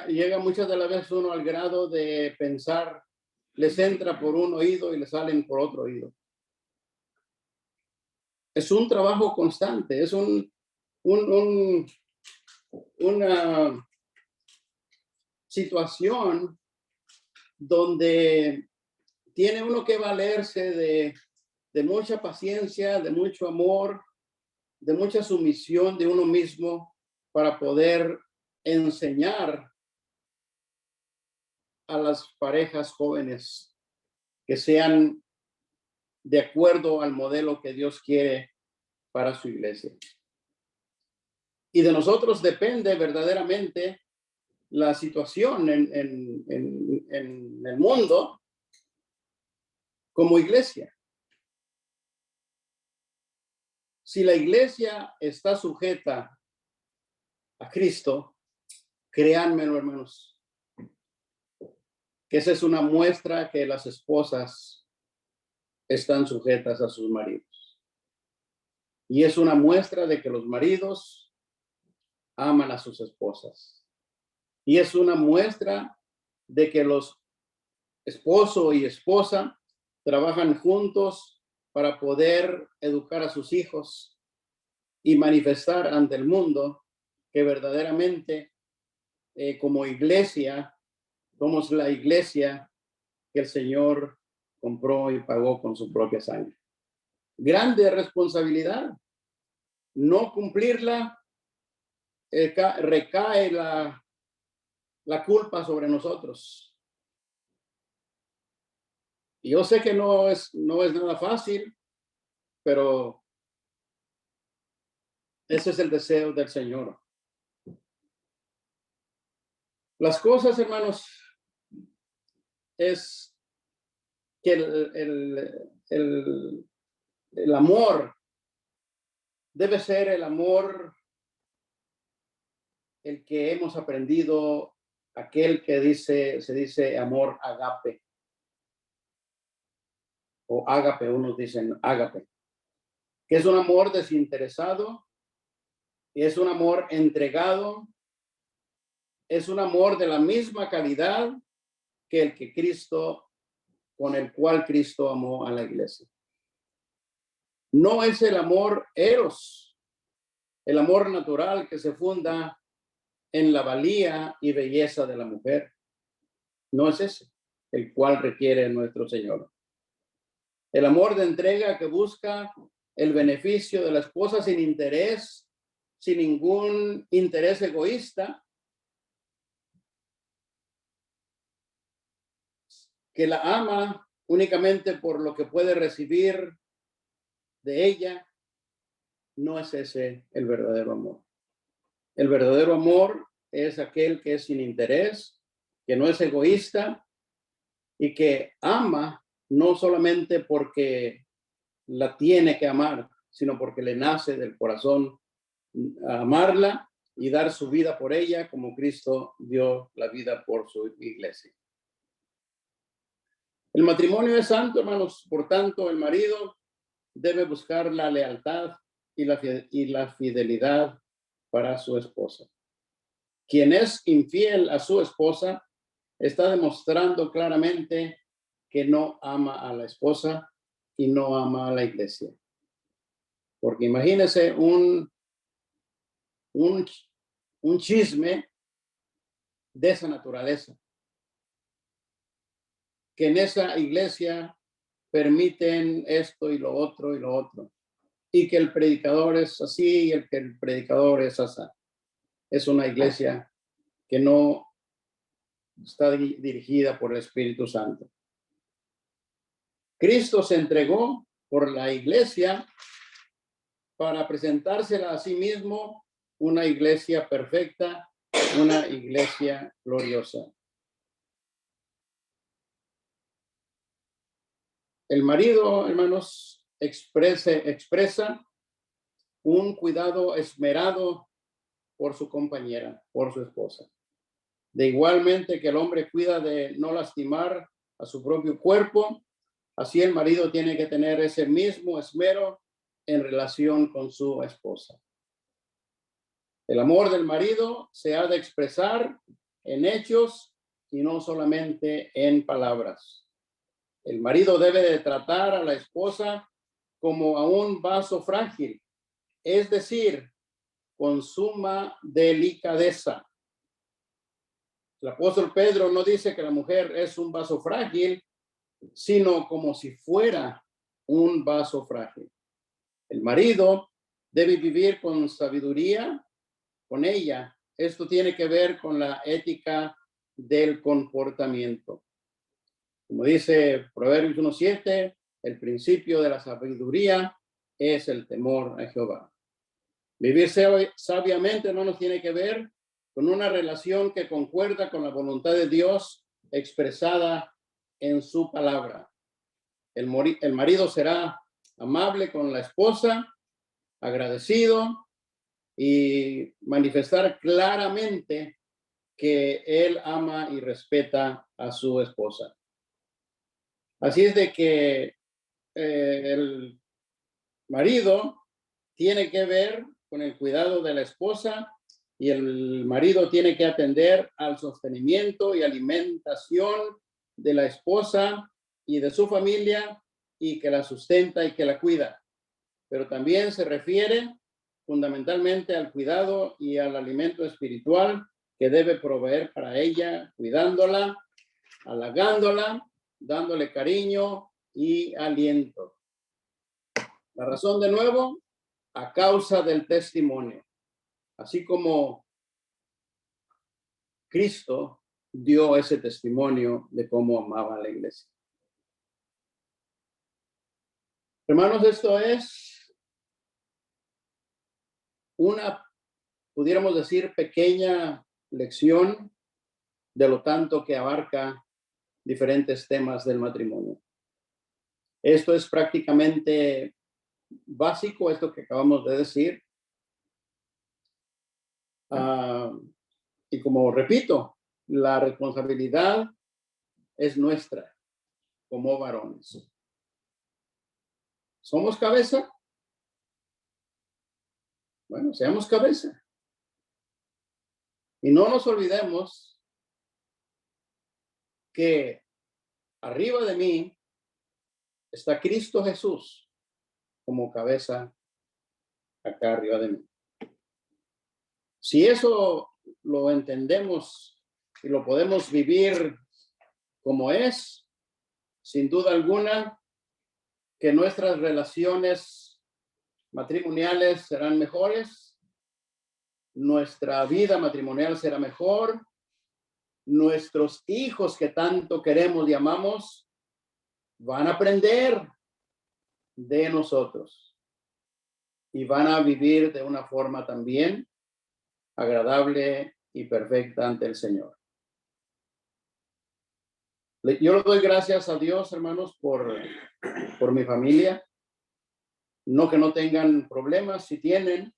Speaker 4: llega muchas de las veces uno al grado de pensar, les entra por un oído y les salen por otro oído. Es un trabajo constante, es una situación donde tiene uno que valerse de mucha paciencia, de mucho amor, de mucha sumisión de uno mismo para poder enseñar a las parejas jóvenes que sean de acuerdo al modelo que Dios quiere para su iglesia. Y de nosotros depende verdaderamente la situación en el mundo como iglesia. Si la iglesia está sujeta a Cristo, créanmelo, hermanos, que esa es una muestra que las esposas están sujetas a sus maridos. Y es una muestra de que los maridos aman a sus esposas. Y es una muestra de que los esposo y esposa trabajan juntos para poder educar a sus hijos y manifestar ante el mundo que verdaderamente como iglesia somos la iglesia que el Señor compró y pagó con su propia sangre. Grande responsabilidad. No cumplirla, recae la culpa sobre nosotros. Y yo sé que no es nada fácil, pero ese es el deseo del Señor. Las cosas, hermanos, es que el amor debe ser el amor el que hemos aprendido, aquel que se dice amor agape. O ágape, unos dicen ágape, que es un amor desinteresado, y es un amor entregado, es un amor de la misma calidad que el que Cristo, con el cual Cristo amó a la iglesia. No es el amor eros, el amor natural que se funda en la valía y belleza de la mujer. No es ese el cual requiere nuestro Señor. El amor de entrega que busca el beneficio de la esposa sin interés, sin ningún interés egoísta, que la ama únicamente por lo que puede recibir de ella, no es ese el verdadero amor. El verdadero amor es aquel que es sin interés, que no es egoísta y que ama no solamente porque la tiene que amar, sino porque le nace del corazón amarla y dar su vida por ella, como Cristo dio la vida por su iglesia. El matrimonio es santo, hermanos, por tanto, el marido debe buscar la lealtad y la fidelidad para su esposa. Quien es infiel a su esposa está demostrando claramente que no ama a la esposa y no ama a la iglesia. Porque imagínense un chisme de esa naturaleza, que en esa iglesia permiten esto y lo otro, y que el predicador es así y el predicador es así. Es una iglesia que no está dirigida por el Espíritu Santo. Cristo se entregó por la iglesia para presentársela a sí mismo una iglesia perfecta, una iglesia gloriosa. El marido, hermanos, expresa un cuidado esmerado por su compañera, por su esposa. De igualmente que el hombre cuida de no lastimar a su propio cuerpo, así el marido tiene que tener ese mismo esmero en relación con su esposa. El amor del marido se ha de expresar en hechos y no solamente en palabras. El marido debe de tratar a la esposa como a un vaso frágil, es decir, con suma delicadeza. El apóstol Pedro no dice que la mujer es un vaso frágil, sino como si fuera un vaso frágil. El marido debe vivir con sabiduría con ella esto tiene que ver con la ética del comportamiento. Como dice Proverbios 1:7, el principio de la sabiduría es el temor a Jehová. Vivir sabiamente no nos tiene que ver con una relación que concuerda con la voluntad de Dios expresada en su palabra. El marido será amable con la esposa, agradecido y manifestar claramente que él ama y respeta a su esposa. Así es de que el marido tiene que ver con el cuidado de la esposa y el marido tiene que atender al sostenimiento y alimentación de la esposa y de su familia y que la sustenta y que la cuida. Pero también se refiere fundamentalmente al cuidado y al alimento espiritual que debe proveer para ella, cuidándola, halagándola, dándole cariño y aliento. La razón, de nuevo, a causa del testimonio. Así como Cristo dio ese testimonio de cómo amaba a la iglesia. Hermanos, esto es una, pudiéramos decir, pequeña lección de lo tanto que abarca diferentes temas del matrimonio. Esto es prácticamente básico, esto que acabamos de decir. Y como repito, la responsabilidad es nuestra como varones. ¿Somos cabeza? Bueno, seamos cabeza. Y no nos olvidemos que arriba de mí está Cristo Jesús como cabeza acá arriba de mí. Si eso lo entendemos y lo podemos vivir como es, sin duda alguna, que nuestras relaciones matrimoniales serán mejores, nuestra vida matrimonial será mejor, nuestros hijos que tanto queremos y amamos van a aprender de nosotros y van a vivir de una forma también agradable y perfecta ante el Señor. Yo le doy gracias a Dios, hermanos, por mi familia. No que no tengan problemas, si tienen,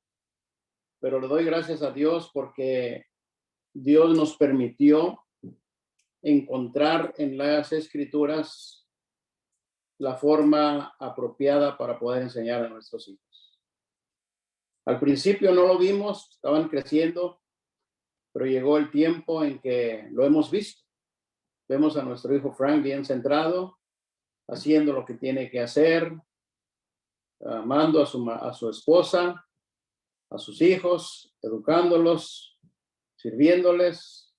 Speaker 4: pero le doy gracias a Dios porque Dios nos permitió encontrar en las Escrituras la forma apropiada para poder enseñar a nuestros hijos. Al principio no lo vimos, estaban creciendo, pero llegó el tiempo en que lo hemos visto. Vemos a nuestro hijo Frank bien centrado, haciendo lo que tiene que hacer, amando a su esposa, a sus hijos, educándolos, sirviéndoles.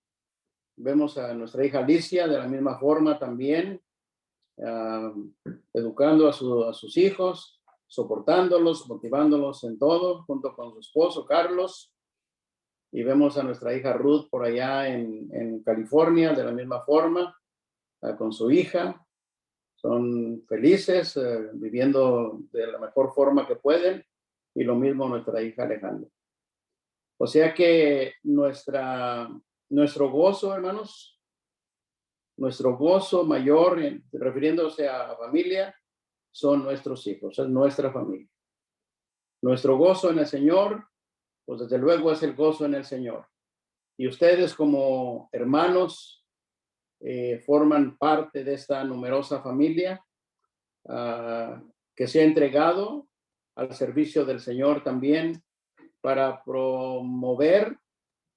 Speaker 4: Vemos a nuestra hija Alicia de la misma forma también, educando a sus hijos, soportándolos, motivándolos en todo, junto con su esposo Carlos. Y vemos a nuestra hija Ruth por allá en California de la misma forma, con su hija. Son felices, viviendo de la mejor forma que pueden. Y lo mismo nuestra hija Alejandra. O sea que nuestro gozo, hermanos, nuestro gozo mayor, refiriéndose a familia, son nuestros hijos, es nuestra familia. Nuestro gozo en el Señor, pues desde luego es el gozo en el Señor. Y ustedes como hermanos forman parte de esta numerosa familia que se ha entregado al servicio del Señor también para promover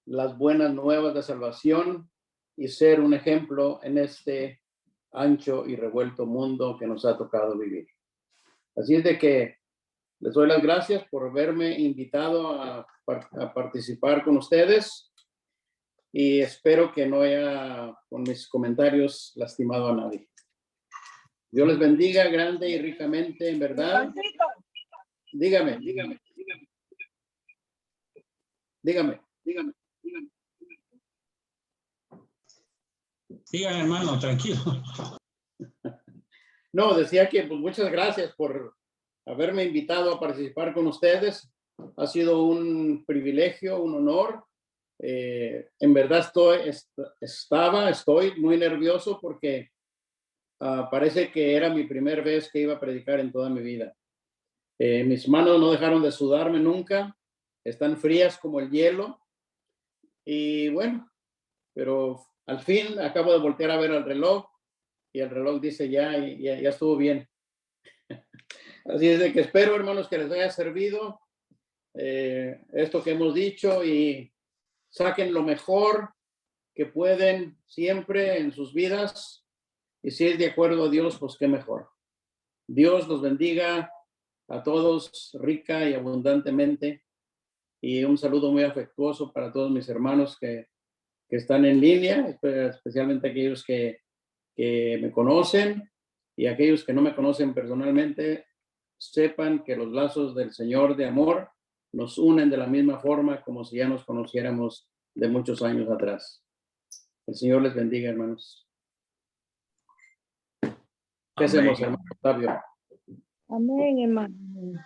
Speaker 4: las buenas nuevas de salvación y ser un ejemplo en este ancho y revuelto mundo que nos ha tocado vivir. Así es de que les doy las gracias por haberme invitado a participar con ustedes y espero que no haya con mis comentarios lastimado a nadie. Dios les bendiga grande y ricamente, en verdad. Dígame.
Speaker 6: Sigan, hermano, tranquilo.
Speaker 4: No, decía que pues, muchas gracias por haberme invitado a participar con ustedes. Ha sido un privilegio, un honor. En verdad estoy muy nervioso porque parece que era mi primera vez que iba a predicar en toda mi vida. Mis manos no dejaron de sudarme nunca, están frías como el hielo. Y bueno, pero al fin acabo de voltear a ver el reloj y el reloj dice ya estuvo bien. Así es de que espero, hermanos, que les haya servido esto que hemos dicho y saquen lo mejor que pueden siempre en sus vidas. Y si es de acuerdo a Dios, pues qué mejor. Dios los bendiga a todos rica y abundantemente. Y un saludo muy afectuoso para todos mis hermanos que están en línea, especialmente aquellos que me conocen y aquellos que no me conocen personalmente, sepan que los lazos del Señor de amor nos unen de la misma forma como si ya nos conociéramos de muchos años atrás. El Señor les bendiga, hermanos. ¿Qué hacemos, hermano Octavio?
Speaker 5: Amén, hermano.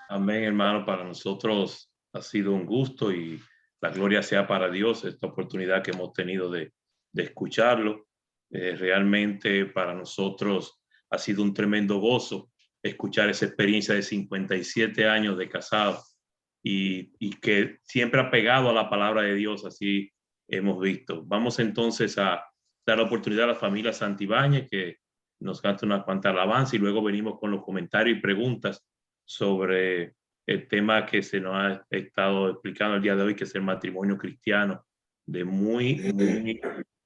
Speaker 3: Amén, hermano. Para nosotros ha sido un gusto y la gloria sea para Dios esta oportunidad que hemos tenido de escucharlo. Realmente para nosotros ha sido un tremendo gozo escuchar esa experiencia de 57 años de casado y que siempre ha pegado a la palabra de Dios, así hemos visto. Vamos entonces a dar la oportunidad a la familia Santibáñez que nos cante una cuanta alabanza y luego venimos con los comentarios y preguntas sobre el tema que se nos ha estado explicando el día de hoy, que es el matrimonio cristiano, de muy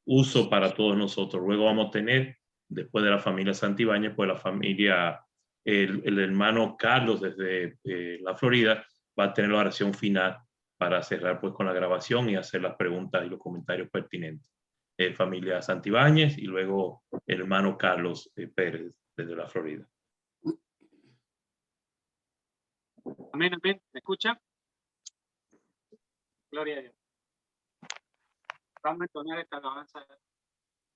Speaker 3: uso para todos nosotros. Luego vamos a tener, después de la familia Santibáñez, pues la familia, el hermano Carlos desde la Florida, va a tener la oración final para cerrar pues con la grabación y hacer las preguntas y los comentarios pertinentes. Familia Santibáñez y luego el hermano Carlos Pérez desde la Florida.
Speaker 7: Amén, amén. ¿Me escucha? Gloria a Dios. Vamos a entonar esta alabanza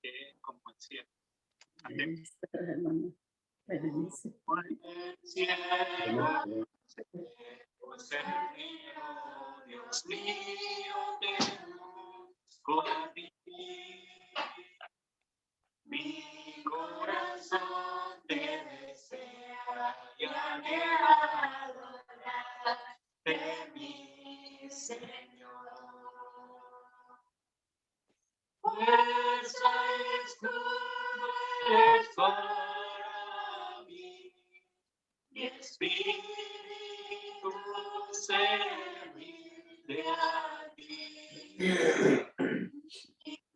Speaker 7: que es como el cielo. Amén.
Speaker 5: Hermano. Berenice.
Speaker 7: Por el cielo, pues el mío, Dios mío, te busco a ti. Mi corazón te desea y anhela adorarte, mi Señor. Fuerza y escudo eres para mí, mi espíritu se rinde a ti.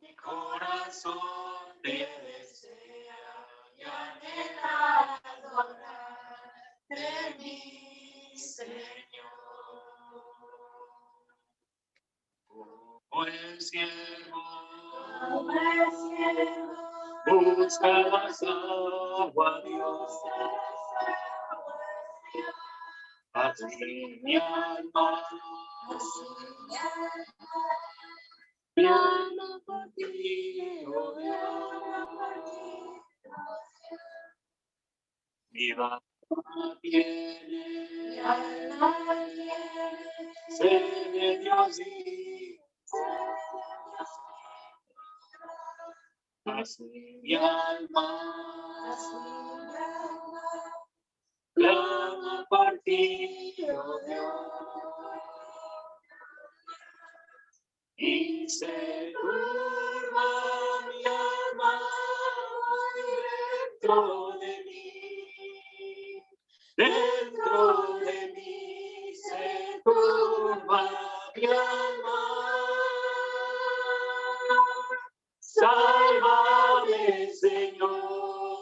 Speaker 7: Mi corazón te desea y anhela adorarte, mi Señor. Como el siervo busca las aguas, Dios, así mi alma clama por ti, oh Dios. Mi alma tiene sed de Dios y así mi alma clama por ti, oh Dios. Y se turba mi alma dentro de mí, se turba mi alma. Sálvame, Señor,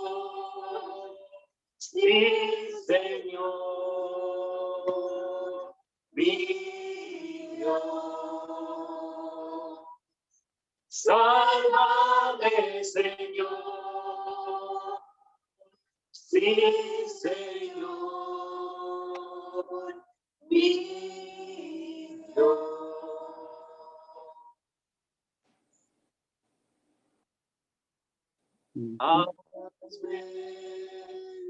Speaker 7: sí, Señor, mi Dios. Sálvame, Señor, sí, Señor, mi Dios. Hazme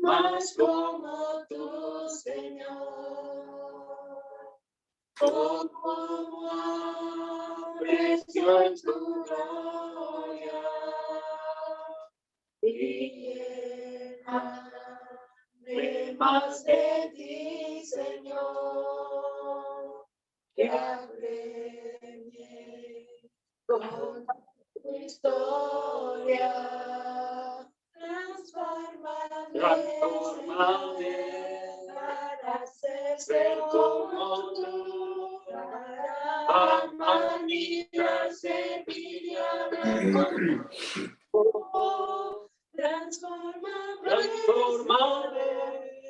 Speaker 7: más como tu Señor, como aprecio en tu gloria, y lléname más de ti, Señor, que aprendí con tu historia. Transformame para ser como tú, para amar y servir y amar como tú. Transformame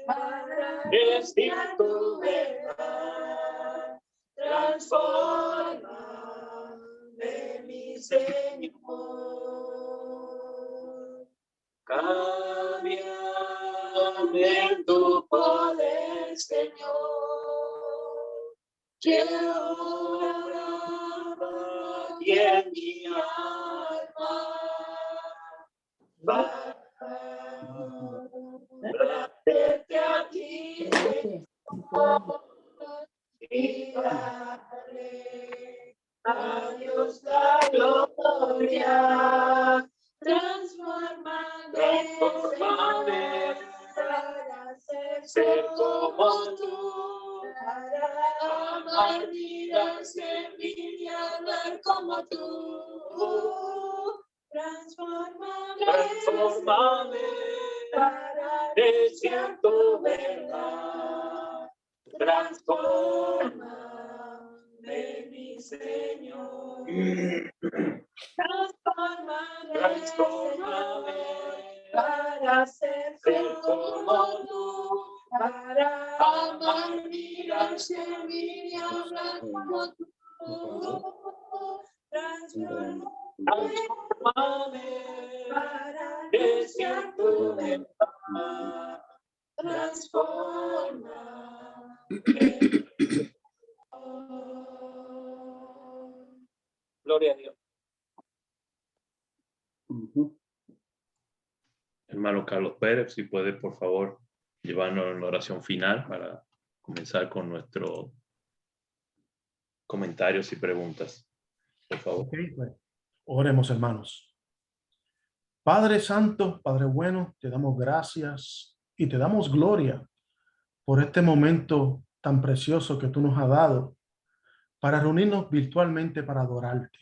Speaker 7: para decir tu verdad. Transformame, mi Señor. Cámbiame en tu poder, Señor. Quiero orar y en mi alma para verte a ti, Señor, y darle a Dios la gloria. Transformame para ser como tú, para amar, mirar, servir y hablar como tú. Transformame para decir tu verdad. Transformame, mi Señor. Transformame para ser como tú, para amar, mirar, servir y hablar como tú. Transformame para decir tu verdad. Transformame. Gloria a Dios.
Speaker 3: Hermano Carlos Pérez, si puede, por favor, llevarnos a la oración final para comenzar con nuestros comentarios y preguntas. Por favor.
Speaker 6: Ok, pues, oremos, hermanos. Padre Santo, Padre bueno, te damos gracias y te damos gloria por este momento tan precioso que tú nos has dado para reunirnos virtualmente para adorarte.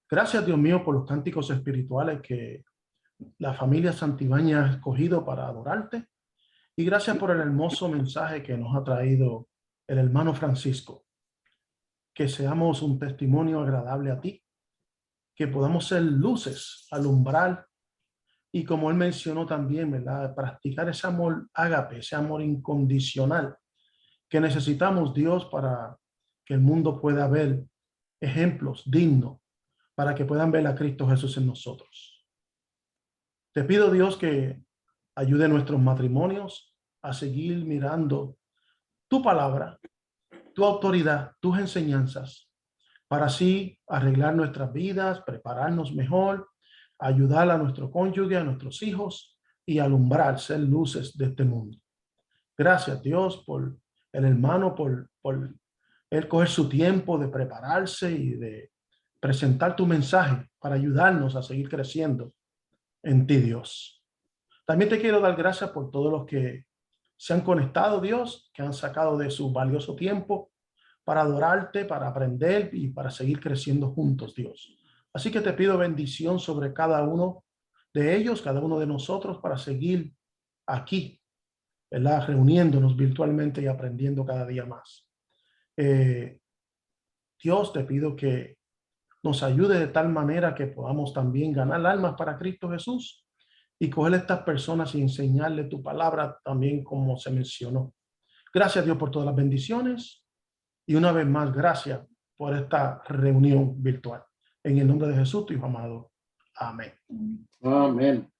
Speaker 6: Gracias, Dios mío, por los cánticos espirituales que la familia Santibáñez ha escogido para adorarte. Y gracias por el hermoso mensaje que nos ha traído el hermano Francisco. Que seamos un testimonio agradable a ti, que podamos ser luces, alumbrar y como él mencionó también, ¿verdad? Practicar ese amor ágape, ese amor incondicional que necesitamos, Dios, para que el mundo pueda ver ejemplos dignos, para que puedan ver a Cristo Jesús en nosotros. Te pido, Dios, que ayude a nuestros matrimonios a seguir mirando tu palabra, tu autoridad, tus enseñanzas, para así arreglar nuestras vidas, prepararnos mejor, ayudar a nuestro cónyuge, a nuestros hijos y alumbrar, ser luces de este mundo. Gracias, Dios, por el hermano, por él coger su tiempo de prepararse y de presentar tu mensaje para ayudarnos a seguir creciendo en ti, Dios. También te quiero dar gracias por todos los que se han conectado, Dios, que han sacado de su valioso tiempo para adorarte, para aprender y para seguir creciendo juntos, Dios. Así que te pido bendición sobre cada uno de ellos, cada uno de nosotros, para seguir aquí, ¿verdad? Reuniéndonos virtualmente y aprendiendo cada día más. Dios, te pido que nos ayude de tal manera que podamos también ganar almas para Cristo Jesús y coger a estas personas y enseñarle tu palabra también como se mencionó. Gracias, Dios, por todas las bendiciones y una vez más, gracias por esta reunión virtual. En el nombre de Jesús, tu Hijo amado. Amén.
Speaker 4: Amén.